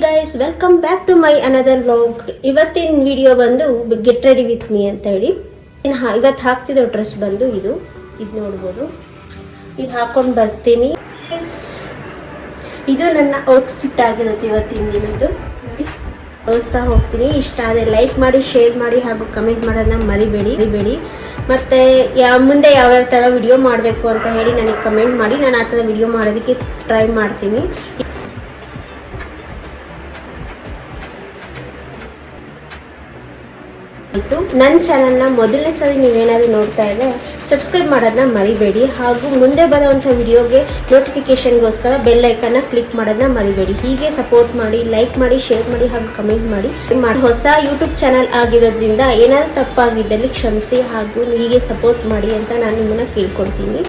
Guys, welcome back to my another vlog. ಇವತ್ತಿನ video ಬಂದು get ready with me ಅಂತ ಹೇಳಿ. ಇವತ್ತು ಹಾಕ್ತಿರೋ ಡ್ರೆಸ್ ಬಂದು ಇದು ನೋಡ್ಬೋದು. ಇದು ಹಾಕೊಂಡು ಬರ್ತೀನಿ. ಇದು ನನ್ನ ಔಟ್ಫಿಟ್ ಆಗಿರುತ್ತೆ ಇವತ್ತಿನ ದಿನದ್ದು. ತೋರಿಸ್ತಾ ಹೋಗ್ತೀನಿ. ಇಷ್ಟ ಆದರೆ ಲೈಕ್ ಮಾಡಿ, ಶೇರ್ ಮಾಡಿ ಹಾಗೂ ಕಮೆಂಟ್ ಮಾಡೋದನ್ನ ಮರಿಬೇಡಿ. ಮತ್ತೆ ಮುಂದೆ ಯಾವ್ಯಾವ ಥರ ವಿಡಿಯೋ ಮಾಡಬೇಕು ಅಂತ ಹೇಳಿ ನನಗೆ ಕಮೆಂಟ್ ಮಾಡಿ. ನಾನು ಆ ಥರ ವಿಡಿಯೋ ಮಾಡೋದಕ್ಕೆ ಟ್ರೈ ಮಾಡ್ತೀನಿ. ನನ್ನ ಚಾನಲ್ನ ಮೊದಲನೇ ಸರಿ ನೀವೇನಾದ್ರು ನೋಡ್ತಾ ಇದ್ರೆ ಸಬ್ಸ್ಕ್ರೈಬ್ ಮಾಡೋದನ್ನ ಮರಿಬೇಡಿ. ಹಾಗೂ ಮುಂದೆ ಬರುವಂಥ ವಿಡಿಯೋಗೆ ನೋಟಿಫಿಕೇಶನ್ಗೋಸ್ಕರ ಬೆಲ್ ಐಕನ್ನ ಕ್ಲಿಕ್ ಮಾಡೋದನ್ನ ಮರಿಬೇಡಿ. ಹೀಗೆ ಸಪೋರ್ಟ್ ಮಾಡಿ, ಲೈಕ್ ಮಾಡಿ, ಶೇರ್ ಮಾಡಿ ಹಾಗೂ ಕಮೆಂಟ್ ಮಾಡಿ. ಹೊಸ ಯೂಟ್ಯೂಬ್ ಚಾನಲ್ ಆಗಿರೋದ್ರಿಂದ ಏನಾದ್ರು ತಪ್ಪಾಗಿದ್ದಲ್ಲಿ ಕ್ಷಮಿಸಿ ಹಾಗೂ ಹೀಗೆ ಸಪೋರ್ಟ್ ಮಾಡಿ ಅಂತ ನಾನು ನಿಮ್ಮನ್ನ ಕೇಳ್ಕೊಳ್ತೀನಿ.